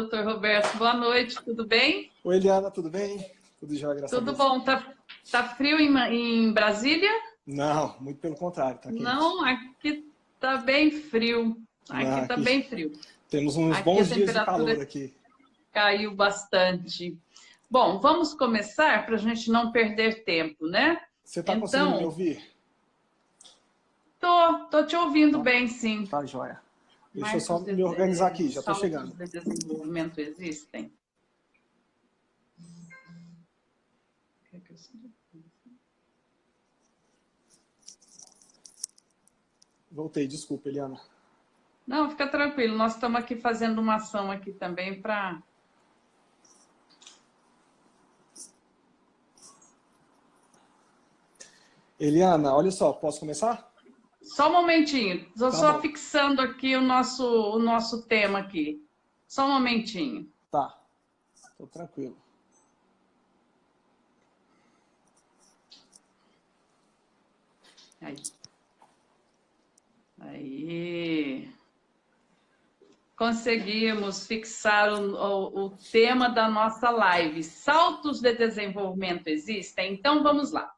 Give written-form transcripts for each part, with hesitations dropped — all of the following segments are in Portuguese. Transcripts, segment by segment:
doutor Roberto. Boa noite, tudo bem? Oi, Eliana, tudo bem? Tudo jóia, graças a Tudo Deus. bom. Tá frio em Brasília? Não, muito pelo contrário, tá quente. Não, aqui tá bem frio. Não, Aqui tá aqui bem frio. temos uns Aqui a bons dias de calor temperatura aqui. caiu bastante. Bom, vamos começar para a gente não perder tempo, né? Você tá conseguindo me Então, ouvir? tô te ouvindo Tá, bem, sim. tá jóia. Deixa eu só Marcos, me organizar aqui, já tô saltos chegando. de desenvolvimento existem? Voltei, desculpa, Eliana. Não, fica tranquilo. Nós estamos aqui fazendo uma ação aqui também para... Eliana, olha só, posso começar? Só um momentinho. Estou Tá só bom, fixando aqui o nosso tema aqui. Só um momentinho. tá, tô tranquilo. Aí. Aí. Conseguimos fixar o tema da nossa live. Saltos de desenvolvimento existem? Então, vamos lá.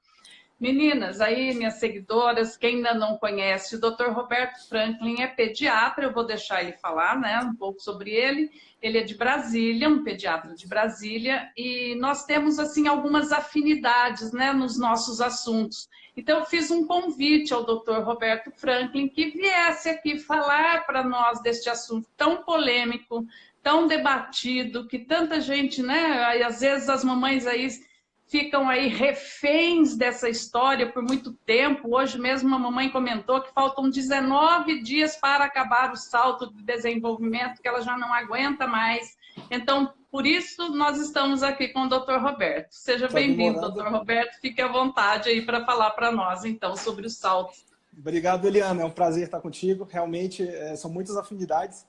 Meninas, aí, minhas seguidoras, quem ainda não conhece, o Dr. Roberto Franklin é pediatra, eu vou deixar ele falar, né, um pouco sobre ele. Ele é de Brasília, um pediatra de Brasília, e nós temos, assim, algumas afinidades, né, nos nossos assuntos. Então, eu fiz um convite ao Dr. Roberto Franklin que viesse aqui falar para nós deste assunto tão polêmico, tão debatido, que tanta gente, né, às vezes as mamães aí ficam aí reféns dessa história por muito tempo. Hoje mesmo uma mamãe comentou que faltam 19 dias para acabar o salto de desenvolvimento, que ela já não aguenta mais. Então, por isso, nós estamos aqui com o Dr. Roberto. Seja Tá bem-vindo, demorando. Dr. Roberto. Fique à vontade aí para falar para nós, então, sobre o salto. Obrigado, Eliana, é um prazer estar contigo. Realmente, são muitas afinidades.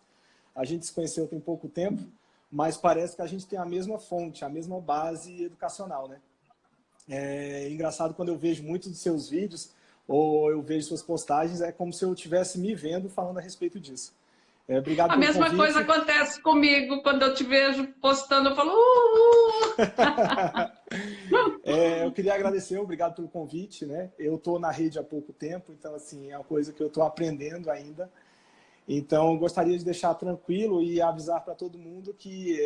A gente se conheceu tem pouco tempo, mas parece que a gente tem a mesma fonte, a mesma base educacional, né? É engraçado quando eu vejo muitos dos seus vídeos ou eu vejo suas postagens, é como se eu estivesse me vendo falando a respeito disso. Obrigado A pelo mesma coisa convite. acontece comigo quando eu te vejo postando, eu falo, Eu queria agradecer, obrigado pelo convite, né? Eu estou na rede há pouco tempo, então assim é uma coisa que eu estou aprendendo ainda. Então gostaria de deixar tranquilo e avisar para todo mundo que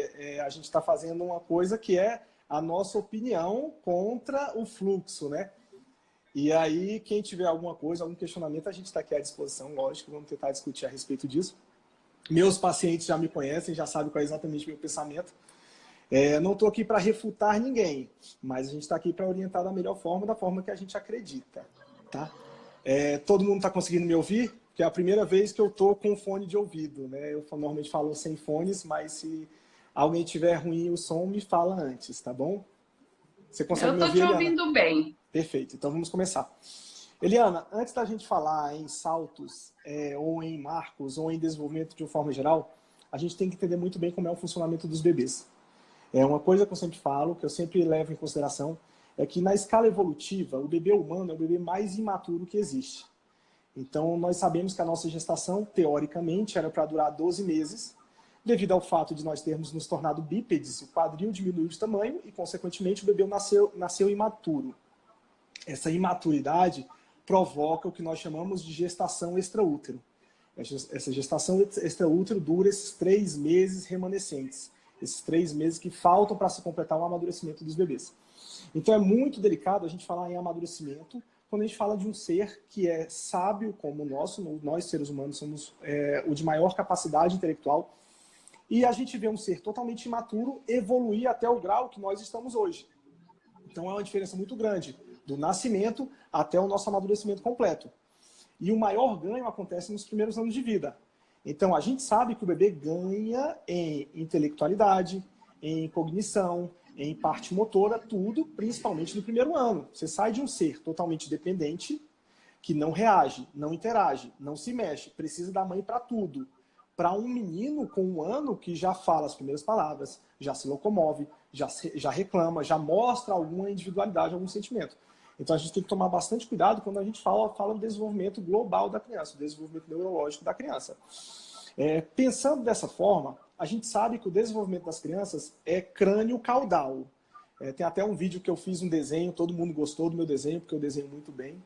a gente está fazendo uma coisa que é a nossa opinião contra o fluxo, né? E aí, quem tiver alguma coisa, algum questionamento, a gente está aqui à disposição, lógico, vamos tentar discutir a respeito disso. Meus pacientes já me conhecem, já sabem qual é exatamente o meu pensamento. Não estou aqui para refutar ninguém, mas a gente está aqui para orientar da melhor forma, da forma que a gente acredita. Tá? Todo mundo está conseguindo me ouvir? Porque é a primeira vez que eu estou com fone de ouvido. Né? Eu normalmente falo sem fones, mas se alguém tiver ruim o som, me fala antes, tá bom? Você eu consegue me estou ouvir, te Eliana? ouvindo bem. Perfeito, então vamos começar. Eliana, antes da gente falar em saltos, ou em marcos, ou em desenvolvimento de uma forma geral, a gente tem que entender muito bem como é o funcionamento dos bebês. Uma coisa que eu sempre falo, que eu sempre levo em consideração, é que na escala evolutiva, o bebê humano é o bebê mais imaturo que existe. Então, nós sabemos que a nossa gestação, teoricamente, era para durar 12 meses, devido ao fato de nós termos nos tornado bípedes, o quadril diminuiu de tamanho e, consequentemente, o bebê nasceu imaturo. Essa imaturidade provoca o que nós chamamos de gestação extraútero. Essa gestação extraútero dura esses 3 meses remanescentes, esses 3 meses que faltam para se completar o amadurecimento dos bebês. Então é muito delicado a gente falar em amadurecimento quando a gente fala de um ser que é sábio como o nosso, nós seres humanos somos o de maior capacidade intelectual, e a gente vê um ser totalmente imaturo evoluir até o grau que nós estamos hoje. Então é uma diferença muito grande do nascimento até o nosso amadurecimento completo. E o maior ganho acontece nos primeiros anos de vida. Então a gente sabe que o bebê ganha em intelectualidade, em cognição, em parte motora, tudo, principalmente no primeiro ano. Você sai de um ser totalmente dependente, que não reage, não interage, não se mexe, precisa da mãe para tudo, para um menino com 1 ano que já fala as primeiras palavras, já se locomove, já reclama, já mostra alguma individualidade, algum sentimento. Então a gente tem que tomar bastante cuidado quando a gente fala do desenvolvimento global da criança, do desenvolvimento neurológico da criança. Pensando dessa forma, A gente sabe que o desenvolvimento das crianças é crânio-caudal. Tem até um vídeo que eu fiz um desenho, todo mundo gostou do meu desenho, porque eu desenho muito bem.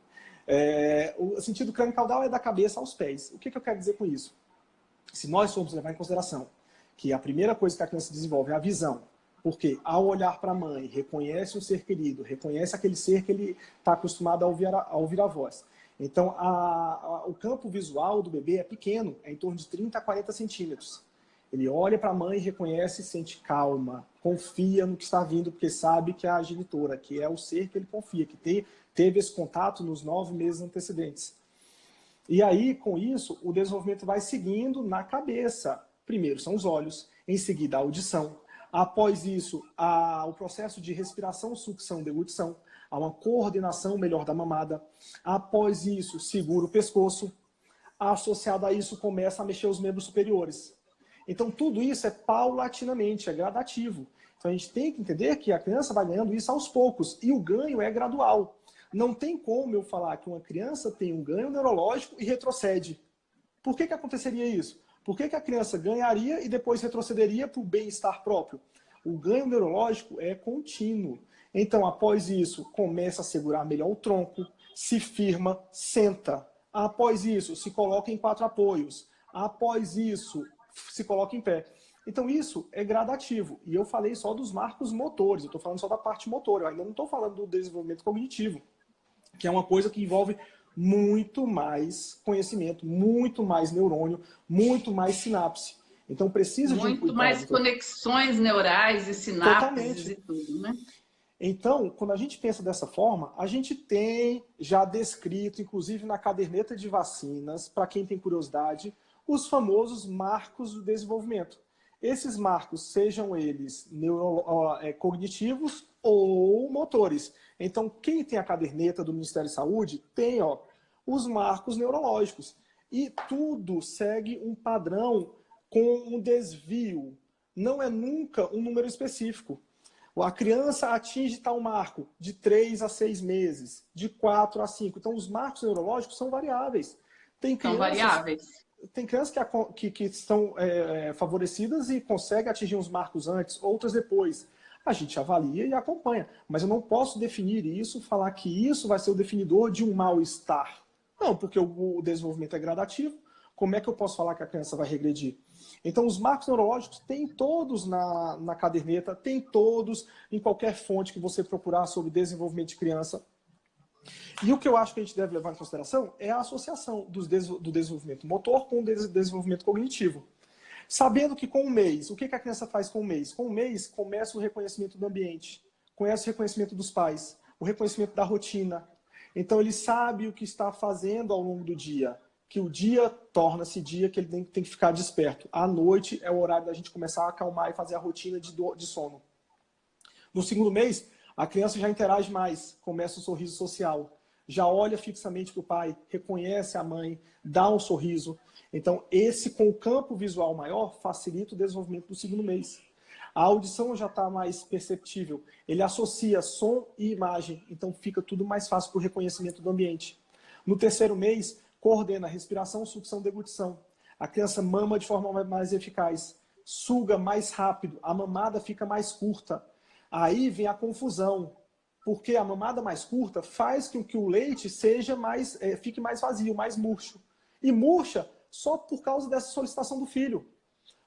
O sentido crânio-caudal é da cabeça aos pés. O que eu quero dizer com isso? Se nós formos levar em consideração que a primeira coisa que a criança desenvolve é a visão, porque ao olhar para a mãe, reconhece o ser querido, reconhece aquele ser que ele está acostumado a ouvir a voz. Então, o campo visual do bebê é pequeno, é em torno de 30 a 40 centímetros. Ele olha para a mãe, reconhece e sente calma, confia no que está vindo, porque sabe que é a genitora, que é o ser que ele confia, que teve esse contato nos 9 meses antecedentes. E aí, com isso, o desenvolvimento vai seguindo na cabeça. Primeiro são os olhos, em seguida a audição. Após isso, o processo de respiração, sucção, deglutição. Há uma coordenação melhor da mamada. Após isso, segura o pescoço. Associado a isso, começa a mexer os membros superiores. Então, tudo isso é paulatinamente, é gradativo. Então, a gente tem que entender que a criança vai ganhando isso aos poucos. E o ganho é gradual. Não tem como eu falar que uma criança tem um ganho neurológico e retrocede. Por que aconteceria isso? Por que a criança ganharia e depois retrocederia para o bem-estar próprio? O ganho neurológico é contínuo. Então, após isso, começa a segurar melhor o tronco, se firma, senta. Após isso, se coloca em 4 apoios. Após isso, se coloca em pé. Então, isso é gradativo. E eu falei só dos marcos motores, eu estou falando só da parte motora, eu ainda não estou falando do desenvolvimento cognitivo, que é uma coisa que envolve muito mais conhecimento, muito mais neurônio, muito mais sinapse. Então precisa de um cuidado. Muito mais conexões neurais e sinapses e tudo, né? Então, quando a gente pensa dessa forma, a gente tem já descrito, inclusive na caderneta de vacinas, para quem tem curiosidade, os famosos marcos do desenvolvimento. Esses marcos, sejam eles cognitivos ou motores. Então, quem tem a caderneta do Ministério da Saúde tem os marcos neurológicos. E tudo segue um padrão com um desvio. Não é nunca um número específico. A criança atinge tal marco de 3 a 6 meses, de 4 a 5. Então, os marcos neurológicos são variáveis. São variáveis. Tem crianças que estão favorecidas e conseguem atingir uns marcos antes, outras depois. A gente avalia e acompanha. Mas eu não posso definir isso, falar que isso vai ser o definidor de um mal-estar. Não, porque o desenvolvimento é gradativo. Como é que eu posso falar que a criança vai regredir? Então, os marcos neurológicos tem todos na caderneta, tem todos em qualquer fonte que você procurar sobre desenvolvimento de criança. E o que eu acho que a gente deve levar em consideração é a associação do desenvolvimento motor com o desenvolvimento cognitivo. Sabendo que com um mês, o que a criança faz com um mês? Com um mês, começa o reconhecimento do ambiente, começa o reconhecimento dos pais, o reconhecimento da rotina. Então, ele sabe o que está fazendo ao longo do dia, que o dia torna-se dia que ele tem que ficar desperto. À noite é o horário da gente começar a acalmar e fazer a rotina de sono. No segundo mês, a criança já interage mais, começa o sorriso social, já olha fixamente para o pai, reconhece a mãe, dá um sorriso. Então, esse com o campo visual maior facilita o desenvolvimento do segundo mês. A audição já está mais perceptível, ele associa som e imagem, então fica tudo mais fácil para o reconhecimento do ambiente. No terceiro mês, coordena respiração, sucção, deglutição. A criança mama de forma mais eficaz, suga mais rápido, a mamada fica mais curta. Aí vem a confusão, porque a mamada mais curta faz com que o leite fique mais vazio, mais murcho. E murcha só por causa dessa solicitação do filho.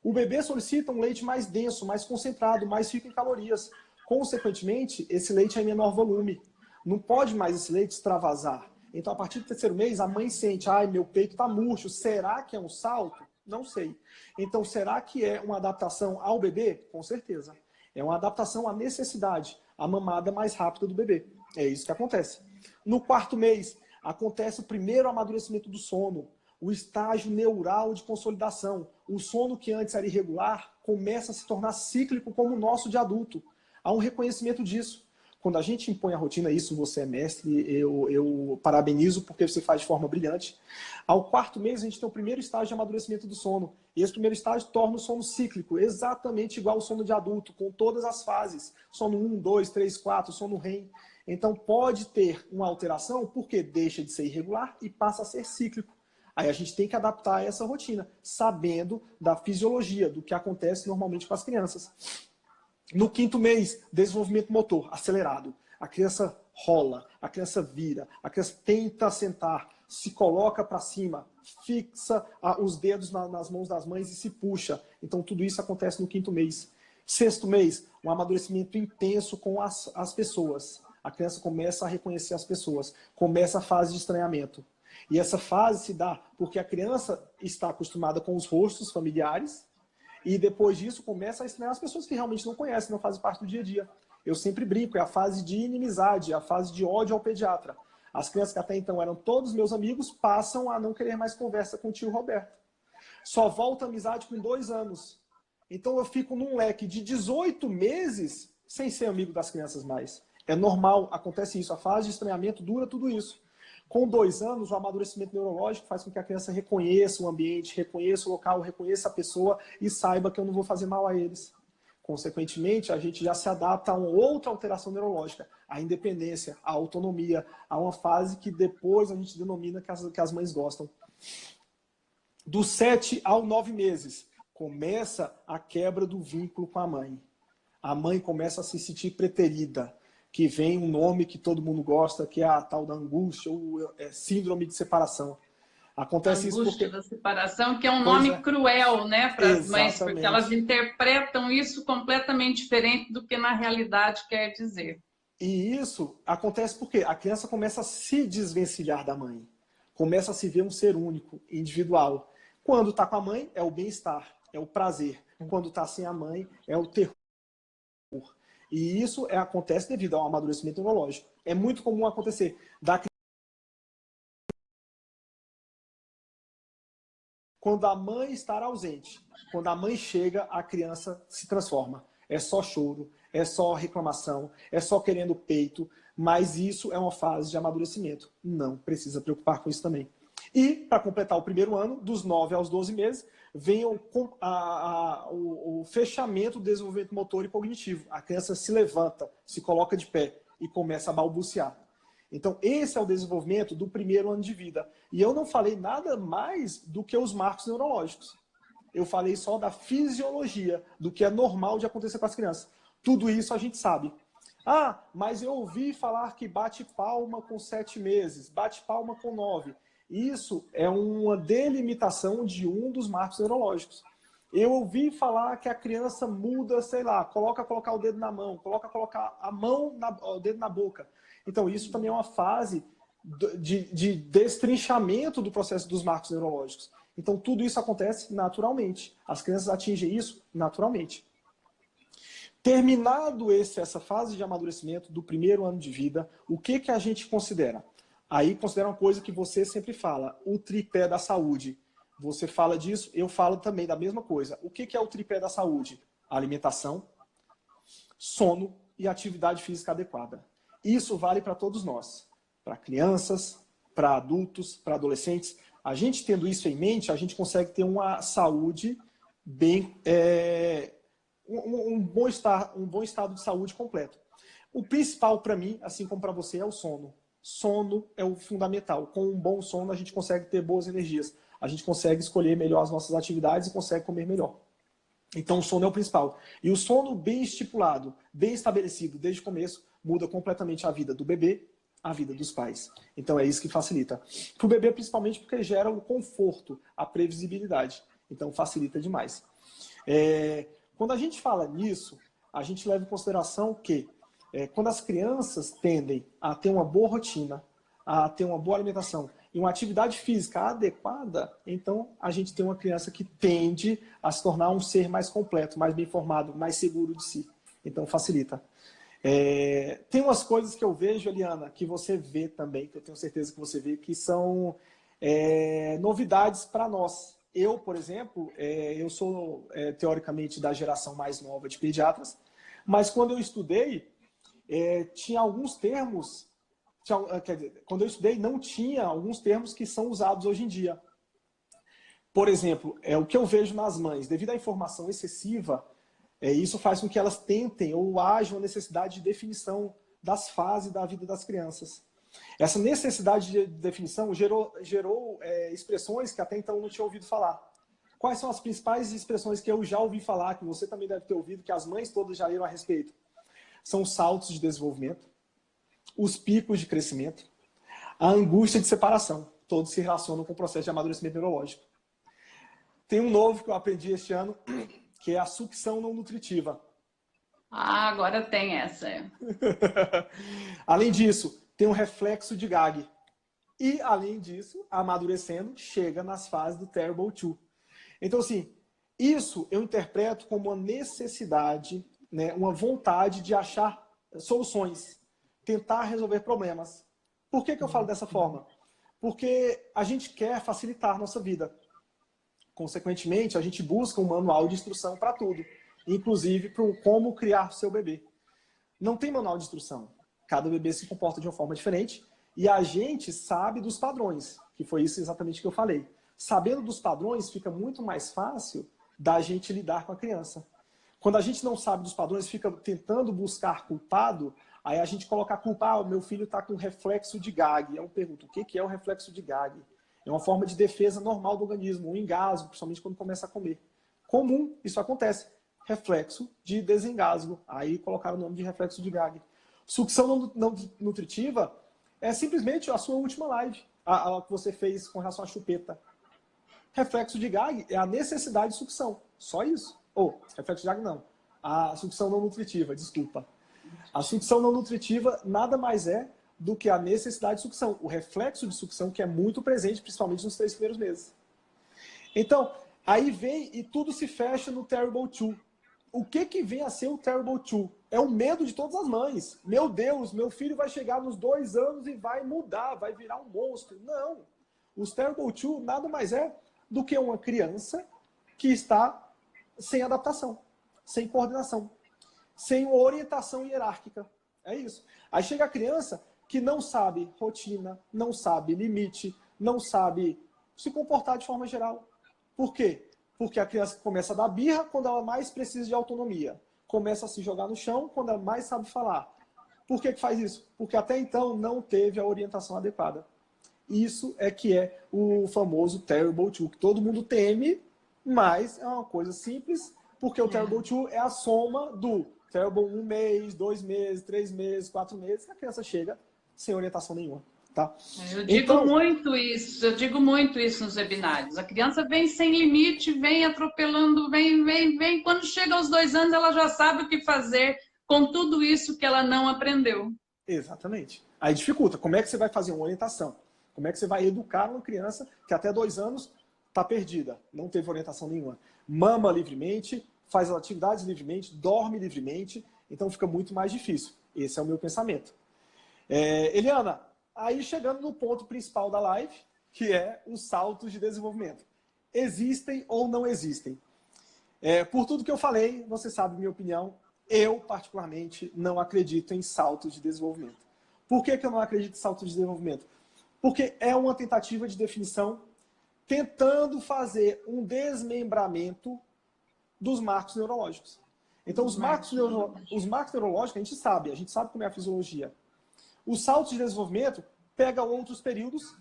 O bebê solicita um leite mais denso, mais concentrado, mais rico em calorias. Consequentemente, esse leite é em menor volume. Não pode mais esse leite extravasar. Então, a partir do terceiro mês, a mãe sente, meu peito está murcho, será que é um salto? Não sei. Então, será que é uma adaptação ao bebê? Com certeza. É uma adaptação à necessidade, à mamada mais rápida do bebê. É isso que acontece. No quarto mês, acontece o primeiro amadurecimento do sono, o estágio neural de consolidação. O sono que antes era irregular começa a se tornar cíclico como o nosso de adulto. Há um reconhecimento disso. Quando a gente impõe a rotina, isso você é mestre, eu parabenizo porque você faz de forma brilhante. Ao quarto mês, a gente tem o primeiro estágio de amadurecimento do sono. E esse primeiro estágio torna o sono cíclico, exatamente igual ao sono de adulto, com todas as fases. Sono 1, 2, 3, 4, sono REM. Então pode ter uma alteração porque deixa de ser irregular e passa a ser cíclico. Aí a gente tem que adaptar essa rotina, sabendo da fisiologia, do que acontece normalmente com as crianças. No 5º mês, desenvolvimento motor acelerado. A criança rola, a criança vira, a criança tenta sentar, se coloca para cima, fixa os dedos nas mãos das mães e se puxa. Então tudo isso acontece no 5º mês. 6º mês, um amadurecimento intenso com as pessoas. A criança começa a reconhecer as pessoas, começa a fase de estranhamento. E essa fase se dá porque a criança está acostumada com os rostos familiares e depois disso começa a estranhar as pessoas que realmente não conhecem, não fazem parte do dia a dia. Eu sempre brinco, é a fase de inimizade, a fase de ódio ao pediatra. As crianças que até então eram todos meus amigos passam a não querer mais conversa com o tio Roberto. Só volta a amizade com 2 anos. Então eu fico num leque de 18 meses sem ser amigo das crianças mais. É normal, acontece isso. A fase de estranhamento dura tudo isso. Com 2 anos, o amadurecimento neurológico faz com que a criança reconheça o ambiente, reconheça o local, reconheça a pessoa e saiba que eu não vou fazer mal a eles. Consequentemente, a gente já se adapta a uma outra alteração neurológica, a independência, a autonomia, a uma fase que depois a gente denomina que as mães gostam. Dos 7 aos 9 meses, começa a quebra do vínculo com a mãe. A mãe começa a se sentir preterida, que vem um nome que todo mundo gosta, que é a tal da angústia, ou síndrome de separação. Acontece isso porque... Angústia da separação, que é um nome cruel, né, para as mães, porque elas interpretam isso completamente diferente do que na realidade quer dizer. E isso acontece porque a criança começa a se desvencilhar da mãe, começa a se ver um ser único, individual. Quando está com a mãe, é o bem-estar, é o prazer. Quando está sem a mãe, é o terror. E isso acontece devido ao amadurecimento neurológico. É muito comum acontecer. Quando a mãe está ausente, quando a mãe chega, a criança se transforma. É só choro, é só reclamação, é só querendo peito, mas isso é uma fase de amadurecimento. Não precisa preocupar com isso também. E, para completar o 1º ano, dos 9 aos 12 meses, vem o fechamento do desenvolvimento motor e cognitivo. A criança se levanta, se coloca de pé e começa a balbuciar. Então, esse é o desenvolvimento do 1º ano de vida. E eu não falei nada mais do que os marcos neurológicos. Eu falei só da fisiologia, do que é normal de acontecer com as crianças. Tudo isso a gente sabe. Ah, mas eu ouvi falar que bate palma com 7 meses, bate palma com 9. Isso é uma delimitação de um dos marcos neurológicos. Eu ouvi falar que a criança muda, sei lá, colocar o dedo na mão, colocar a mão, o dedo na boca. Então, isso também é uma fase de destrinchamento do processo dos marcos neurológicos. Então, tudo isso acontece naturalmente. As crianças atingem isso naturalmente. Terminado essa fase de amadurecimento do 1º ano de vida, o que a gente considera? Aí considera uma coisa que você sempre fala, o tripé da saúde. Você fala disso, eu falo também da mesma coisa. O que é o tripé da saúde? Alimentação, sono e atividade física adequada. Isso vale para todos nós, para crianças, para adultos, para adolescentes. A gente tendo isso em mente, a gente consegue ter uma saúde bem, um bom estado de saúde completo. O principal para mim, assim como para você, é o sono. Sono é o fundamental. Com um bom sono, a gente consegue ter boas energias. A gente consegue escolher melhor as nossas atividades e consegue comer melhor. Então, o sono é o principal. E o sono bem estipulado, bem estabelecido desde o começo, muda completamente a vida do bebê, a vida dos pais. Então, é isso que facilita. Para o bebê, principalmente, porque gera o conforto, a previsibilidade. Então, facilita demais. Quando a gente fala nisso, a gente leva em consideração que quando as crianças tendem a ter uma boa rotina, a ter uma boa alimentação e uma atividade física adequada, então a gente tem uma criança que tende a se tornar um ser mais completo, mais bem formado, mais seguro de si. Então facilita. Tem umas coisas que eu vejo, Eliana, que você vê também, que eu tenho certeza que você vê, que são novidades para nós. Eu, por exemplo, eu sou teoricamente da geração mais nova de pediatras, mas quando eu estudei, tinha alguns termos, quer dizer, quando eu estudei não tinha alguns termos que são usados hoje em dia. Por exemplo, o que eu vejo nas mães, devido à informação excessiva, isso faz com que elas tentem ou haja uma necessidade de definição das fases da vida das crianças. Essa necessidade de definição gerou expressões que até então eu não tinha ouvido falar. Quais são as principais expressões que eu já ouvi falar, que você também deve ter ouvido, que as mães todas já leram a respeito? São os saltos de desenvolvimento, os picos de crescimento, a angústia de separação. Todos se relacionam com o processo de amadurecimento neurológico. Tem um novo que eu aprendi este ano, que é a sucção não nutritiva. Ah, agora tem essa. Além disso, tem um reflexo de Gag. E, além disso, amadurecendo, chega nas fases do Terrible Two. Então, assim, isso eu interpreto como uma necessidade, né, uma vontade de achar soluções, tentar resolver problemas. Por que eu falo dessa forma? Porque a gente quer facilitar a nossa vida. Consequentemente, a gente busca um manual de instrução para tudo, inclusive para como criar seu bebê. Não tem manual de instrução. Cada bebê se comporta de uma forma diferente e a gente sabe dos padrões, que foi isso exatamente que eu falei. Sabendo dos padrões, fica muito mais fácil da gente lidar com a criança. Quando a gente não sabe dos padrões, fica tentando buscar culpado, aí a gente coloca a culpa, o meu filho está com reflexo de Gag. Eu pergunto, o que é o reflexo de Gag? É uma forma de defesa normal do organismo, um engasgo, principalmente quando começa a comer. Comum, isso acontece. Reflexo de desengasgo. Aí colocaram o nome de reflexo de Gag. Sucção não nutritiva é simplesmente a sua última live, a que você fez com relação à chupeta. Reflexo de Gag é a necessidade de sucção. Só isso. Reflexo de Gag não. A sucção não nutritiva, desculpa. A sucção não nutritiva nada mais é do que a necessidade de sucção. O reflexo de sucção que é muito presente, principalmente nos 3 primeiros meses. Então, aí vem e tudo se fecha no Terrible Two. O que vem a ser o Terrible Two? É o medo de todas as mães. Meu Deus, meu filho vai chegar nos 2 anos e vai mudar, vai virar um monstro. Não. Os Terrible Two nada mais é do que uma criança que está sem adaptação, sem coordenação, sem orientação hierárquica. É isso. Aí chega a criança que não sabe rotina, não sabe limite, não sabe se comportar de forma geral. Por quê? Porque a criança começa a dar birra quando ela mais precisa de autonomia. Começa a se jogar no chão quando ela mais sabe falar. Por que faz isso? Porque até então não teve a orientação adequada. Isso é que é o famoso Terrible Two, que todo mundo teme, mas é uma coisa simples, porque o Terrible Two é a soma do Terrible 1 mês, 2 meses, 3 meses, 4 meses, a criança chega sem orientação nenhuma. Tá? Eu digo muito isso nos webinários. A criança vem sem limite, vem atropelando, vem. Quando chega aos 2 anos, ela já sabe o que fazer com tudo isso que ela não aprendeu. Exatamente. Aí dificulta. Como é que você vai fazer uma orientação? Como é que você vai educar uma criança que até 2 anos está perdida, não teve orientação nenhuma? Mama livremente, faz as atividades livremente, dorme livremente, então fica muito mais difícil. Esse é o meu pensamento. Eliana, aí chegando no ponto principal da live, que é os saltos de desenvolvimento. Existem ou não existem? Por tudo que eu falei, você sabe minha opinião, eu particularmente não acredito em saltos de desenvolvimento. Por que eu não acredito em saltos de desenvolvimento? Porque é uma tentativa de definição tentando fazer um desmembramento dos marcos neurológicos. Então, os marcos neurológicos, a gente sabe como é a fisiologia. Os saltos de desenvolvimento pega outros períodos,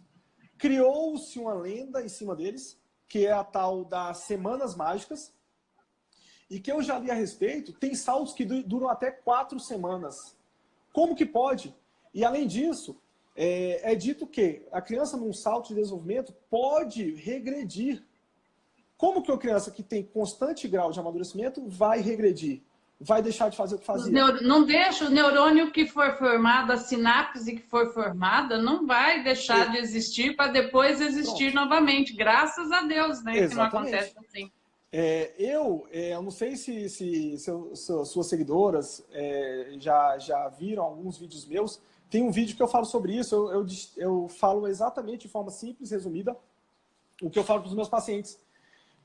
criou-se uma lenda em cima deles, que é a tal das semanas mágicas, e que eu já li a respeito, tem saltos que duram até 4 semanas. Como que pode? E além disso, é dito que a criança num salto de desenvolvimento pode regredir. Como que uma criança que tem constante grau de amadurecimento vai regredir? Vai deixar de fazer o que fazia? Não deixa o neurônio que for formado, a sinapse que for formada, não vai deixar de existir para depois existir novamente. Graças a Deus, né? Que não acontece assim. Eu não sei se suas seguidoras já viram alguns vídeos meus. Tem um vídeo que eu falo sobre isso. Eu falo exatamente de forma simples, resumida, o que eu falo para os meus pacientes.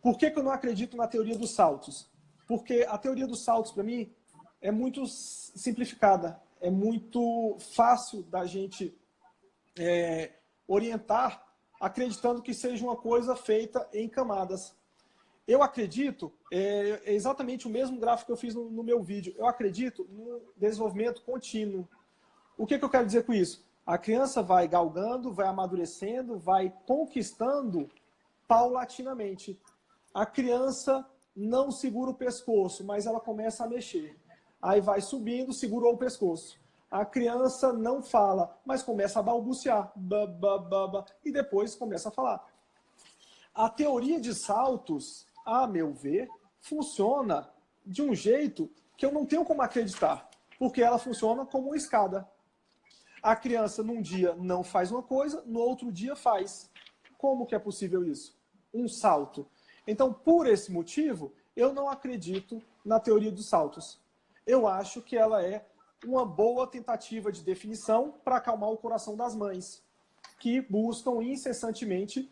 Por que eu não acredito na teoria dos saltos? Porque a teoria dos saltos, para mim, é muito simplificada. É muito fácil da gente orientar, acreditando que seja uma coisa feita em camadas. Eu acredito, é exatamente o mesmo gráfico que eu fiz no meu vídeo, eu acredito no desenvolvimento contínuo. O que eu quero dizer com isso? A criança vai galgando, vai amadurecendo, vai conquistando paulatinamente. A criança não segura o pescoço, mas ela começa a mexer. Aí vai subindo, segurou o pescoço. A criança não fala, mas começa a balbuciar. E depois começa a falar. A teoria de saltos, a meu ver, funciona de um jeito que eu não tenho como acreditar, porque ela funciona como uma escada. A criança num dia não faz uma coisa, no outro dia faz. Como que é possível isso? Um salto. Então, por esse motivo, eu não acredito na teoria dos saltos. Eu acho que ela é uma boa tentativa de definição para acalmar o coração das mães, que buscam incessantemente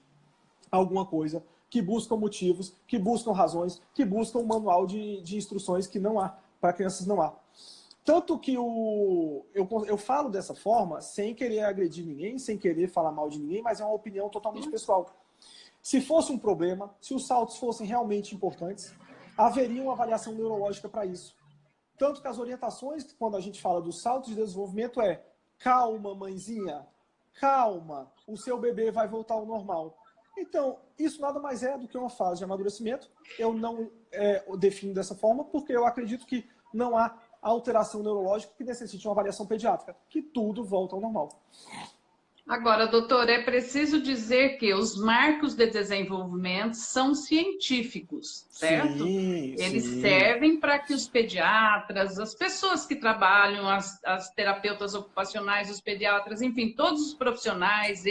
alguma coisa, que buscam motivos, que buscam razões, que buscam um manual de instruções que não há, para crianças não há. Tanto que eu falo dessa forma, sem querer agredir ninguém, sem querer falar mal de ninguém, mas é uma opinião totalmente pessoal. Se fosse um problema, se os saltos fossem realmente importantes, haveria uma avaliação neurológica para isso. Tanto que as orientações, quando a gente fala dos saltos de desenvolvimento, é calma, mãezinha, calma, o seu bebê vai voltar ao normal. Então, isso nada mais é do que uma fase de amadurecimento. Eu não defino dessa forma, porque eu acredito que não há alteração neurológica que necessite uma avaliação pediátrica, que tudo volta ao normal. Agora, doutor, é preciso dizer que os marcos de desenvolvimento são científicos, certo? Sim, Eles sim. servem para que os pediatras, as pessoas que trabalham, as terapeutas ocupacionais, os pediatras, enfim, todos os profissionais,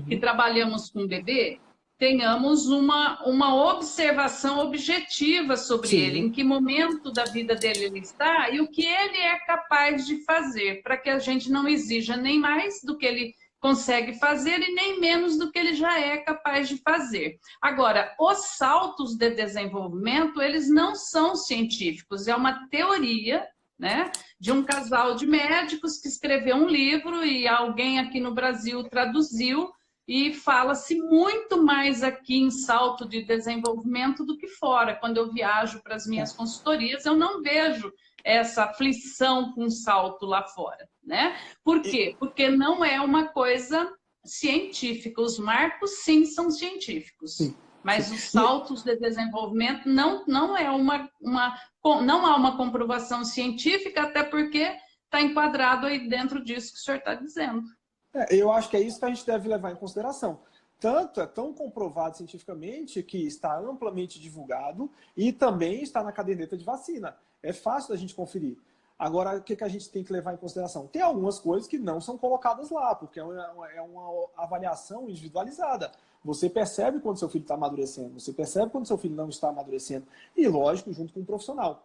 que trabalhamos com bebê, tenhamos uma observação objetiva sobre ele, em que momento da vida dele ele está e o que ele é capaz de fazer, para que a gente não exija nem mais do que ele consegue fazer e nem menos do que ele já é capaz de fazer. Agora, os saltos de desenvolvimento, eles não são científicos, é uma teoria, né, de um casal de médicos que escreveu um livro e alguém aqui no Brasil traduziu, e fala-se muito mais aqui em salto de desenvolvimento do que fora. Quando eu viajo para as minhas consultorias, eu não vejo essa aflição com salto lá fora, né? Por quê? Porque não é uma coisa científica. Os marcos, sim, são científicos. Sim. Mas os saltos de desenvolvimento não há uma comprovação científica, até porque está enquadrado aí dentro disso que o senhor está dizendo. Eu acho que é isso que a gente deve levar em consideração. Tanto é tão comprovado cientificamente que está amplamente divulgado e também está na caderneta de vacina. É fácil da gente conferir. Agora, o que a gente tem que levar em consideração? Tem algumas coisas que não são colocadas lá, porque é uma avaliação individualizada. Você percebe quando seu filho está amadurecendo, você percebe quando seu filho não está amadurecendo. E, lógico, junto com o profissional.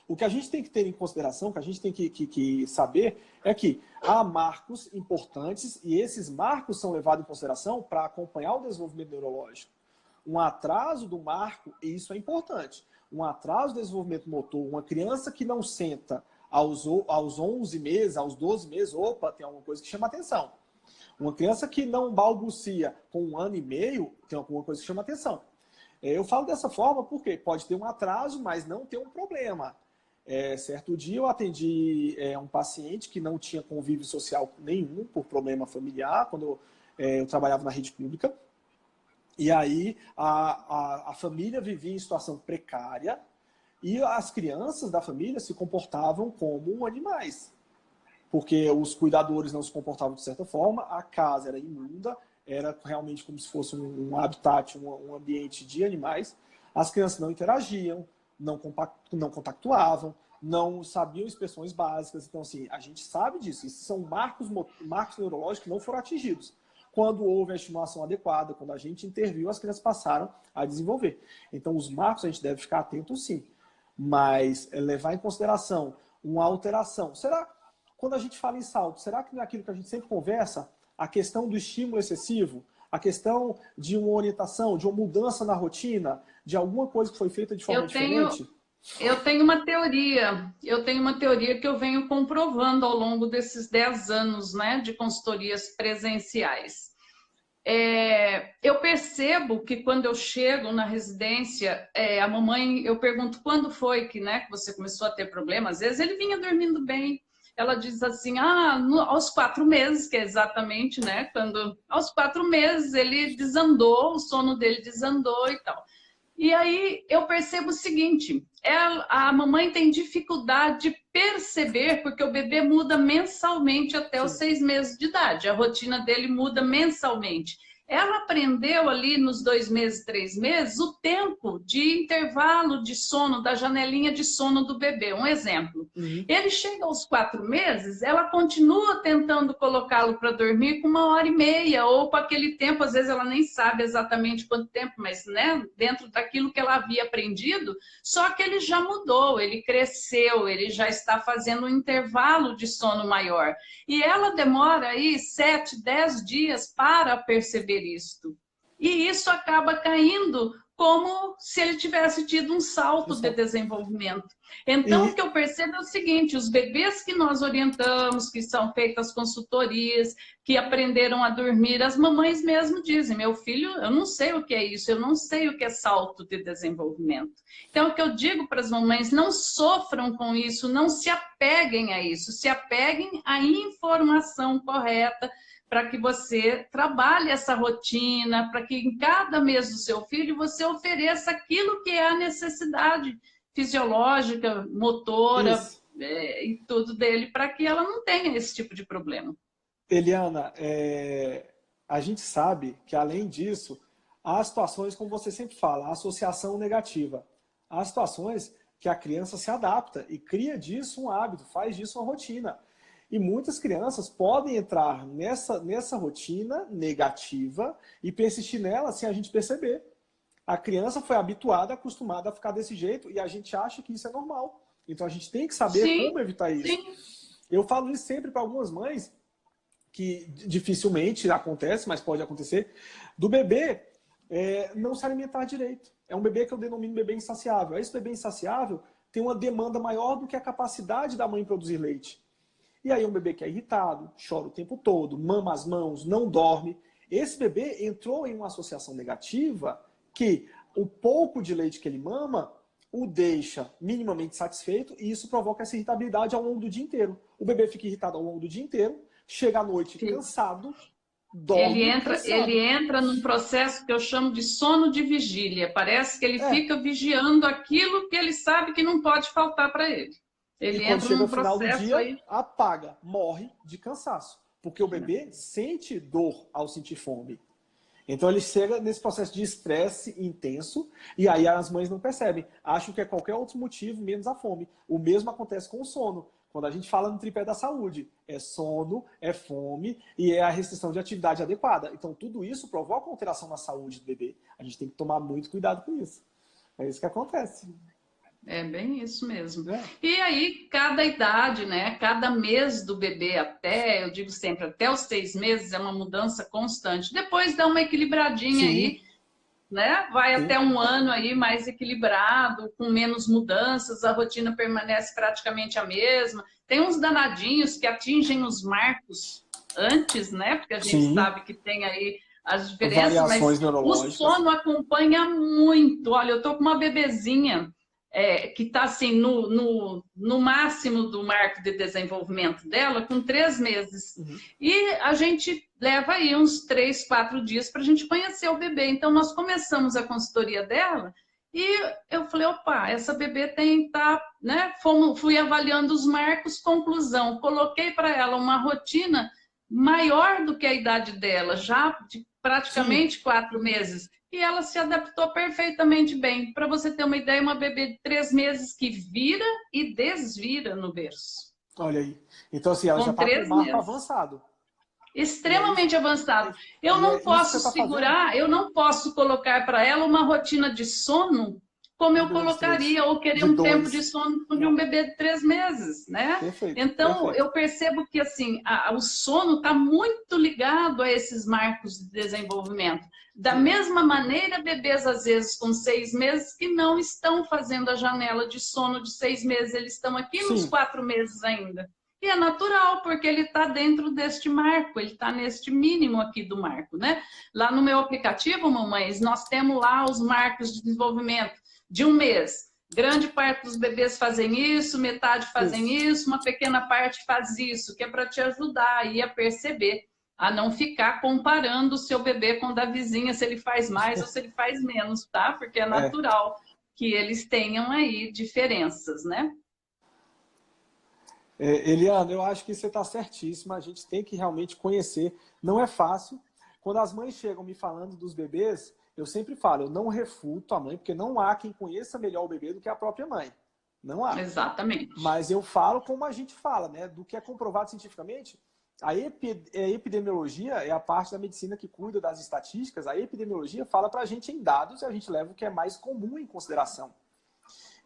O que a gente tem que ter em consideração, o que a gente tem que saber, é que há marcos importantes e esses marcos são levados em consideração para acompanhar o desenvolvimento neurológico. Um atraso do marco, e isso é importante, um atraso do desenvolvimento motor, uma criança que não senta aos 11 meses, aos 12 meses, opa, tem alguma coisa que chama atenção. Uma criança que não balbucia com 1 ano e meio, tem alguma coisa que chama atenção. Eu falo dessa forma porque pode ter um atraso, mas não ter um problema. Certo dia eu atendi um paciente que não tinha convívio social nenhum por problema familiar, quando eu trabalhava na rede pública. E aí a família vivia em situação precária e as crianças da família se comportavam como animais. Porque os cuidadores não se comportavam de certa forma, a casa era imunda, era realmente como se fosse um habitat, um ambiente de animais. As crianças não interagiam, não contactuavam, não sabiam expressões básicas. Então, assim, a gente sabe disso. Esses são marcos neurológicos que não foram atingidos. Quando houve a estimulação adequada, quando a gente interviu, as crianças passaram a desenvolver. Então, os marcos a gente deve ficar atento, sim. Mas levar em consideração uma alteração. Será, quando a gente fala em salto, será que não é aquilo que a gente sempre conversa? A questão do estímulo excessivo? A questão de uma orientação, de uma mudança na rotina, de alguma coisa que foi feita de forma diferente? Eu tenho uma teoria que eu venho comprovando ao longo desses 10 anos, né, de consultorias presenciais. Eu percebo que quando eu chego na residência, a mamãe, eu pergunto quando foi que você começou a ter problema. Às vezes ele vinha dormindo bem, ela diz assim, aos 4 meses, que é exatamente, né, quando aos 4 meses ele desandou, o sono dele desandou e tal. E aí eu percebo o seguinte, a mamãe tem dificuldade de perceber, porque o bebê muda mensalmente até os 6 meses de idade, a rotina dele muda mensalmente. Ela aprendeu ali nos 2 meses, 3 meses, o tempo de intervalo de sono, da janelinha de sono do bebê. Um exemplo. Ele chega aos 4 meses, ela continua tentando colocá-lo para dormir com 1h30, ou com aquele tempo, às vezes ela nem sabe exatamente quanto tempo, mas né, dentro daquilo que ela havia aprendido, só que ele já mudou, ele cresceu, ele já está fazendo um intervalo de sono maior. E ela demora aí 7, 10 dias para perceber isto. E isso acaba caindo como se ele tivesse tido um salto de desenvolvimento. Então, o que eu percebo é o seguinte, os bebês que nós orientamos, que são feitas consultorias, que aprenderam a dormir, as mamães mesmo dizem, meu filho, eu não sei o que é isso, eu não sei o que é salto de desenvolvimento. Então, o que eu digo para as mamães, não sofram com isso, não se apeguem a isso, se apeguem à informação correta, para que você trabalhe essa rotina, para que em cada mês do seu filho você ofereça aquilo que é a necessidade fisiológica, motora e tudo dele, para que ela não tenha esse tipo de problema. Eliana, a gente sabe que além disso, há situações, como você sempre fala, a associação negativa. Há situações que a criança se adapta e cria disso um hábito, faz disso uma rotina. E muitas crianças podem entrar nessa rotina negativa e persistir nela sem a gente perceber. A criança foi habituada, acostumada a ficar desse jeito e a gente acha que isso é normal. Então a gente tem que saber como evitar isso. Sim. Eu falo isso sempre para algumas mães, que dificilmente acontece, mas pode acontecer, do bebê não se alimentar direito. É um bebê que eu denomino bebê insaciável. Esse bebê insaciável tem uma demanda maior do que a capacidade da mãe produzir leite. E aí um bebê que é irritado, chora o tempo todo, mama as mãos, não dorme. Esse bebê entrou em uma associação negativa que o pouco de leite que ele mama o deixa minimamente satisfeito e isso provoca essa irritabilidade ao longo do dia inteiro. O bebê fica irritado ao longo do dia inteiro, chega à noite cansado, dorme cansado. Ele entra num processo que eu chamo de sono de vigília. Parece que ele fica vigiando aquilo que ele sabe que não pode faltar para ele. E quando chega no final do dia, apaga, morre de cansaço. Porque o bebê sente dor ao sentir fome. Então ele chega nesse processo de estresse intenso e aí as mães não percebem. Acham que é qualquer outro motivo, menos a fome. O mesmo acontece com o sono. Quando a gente fala no tripé da saúde, é sono, é fome e é a restrição de atividade adequada. Então tudo isso provoca alteração na saúde do bebê. A gente tem que tomar muito cuidado com isso. É isso que acontece. É bem isso mesmo. E aí, cada idade, né? Cada mês do bebê até, eu digo sempre, até os 6 meses é uma mudança constante. Depois dá uma equilibradinha aí, né? Vai até 1 ano aí mais equilibrado, com menos mudanças, a rotina permanece praticamente a mesma. Tem uns danadinhos que atingem os marcos antes, né? Porque a gente sabe que tem aí as diferenças, mas o sono acompanha muito. Olha, eu tô com uma bebezinha que está assim, no máximo do marco de desenvolvimento dela, com 3 meses. E a gente leva aí uns 3, 4 dias para a gente conhecer o bebê. Então, nós começamos a consultoria dela e eu falei, opa, essa bebê né? Fui avaliando os marcos, conclusão. Coloquei para ela uma rotina maior do que a idade dela, já de praticamente 4 meses. E ela se adaptou perfeitamente bem. Para você ter uma ideia, uma bebê de 3 meses que vira e desvira no berço. Olha aí. Então, assim, ela já está com um marco avançado. Extremamente avançado. Eu não posso segurar, eu não posso colocar para ela uma rotina de sono como eu colocaria, ou querer um tempo de sono de um bebê de 3 meses, né? Perfeito, então, eu percebo que assim, o sono está muito ligado a esses marcos de desenvolvimento. Da mesma maneira, bebês, às vezes, com 6 meses, que não estão fazendo a janela de sono de 6 meses, eles estão aqui nos 4 meses ainda. E é natural, porque ele está dentro deste marco, ele está neste mínimo aqui do marco, né? Lá no meu aplicativo, mamães, nós temos lá os marcos de desenvolvimento de 1 mês, Grande parte dos bebês fazem isso, metade fazem isso, uma pequena parte faz isso, que é para te ajudar aí a perceber, a não ficar comparando o seu bebê com o da vizinha, se ele faz mais ou se ele faz menos, tá? Porque é natural que eles tenham aí diferenças, né? Eliana, eu acho que você está certíssima, a gente tem que realmente conhecer, não é fácil. Quando as mães chegam me falando dos bebês, eu sempre falo, eu não refuto a mãe, porque não há quem conheça melhor o bebê do que a própria mãe. Não há. Exatamente. Mas eu falo como a gente fala, né? Do que é comprovado cientificamente. A epidemiologia é a parte da medicina que cuida das estatísticas. A epidemiologia fala para a gente em dados e a gente leva o que é mais comum em consideração.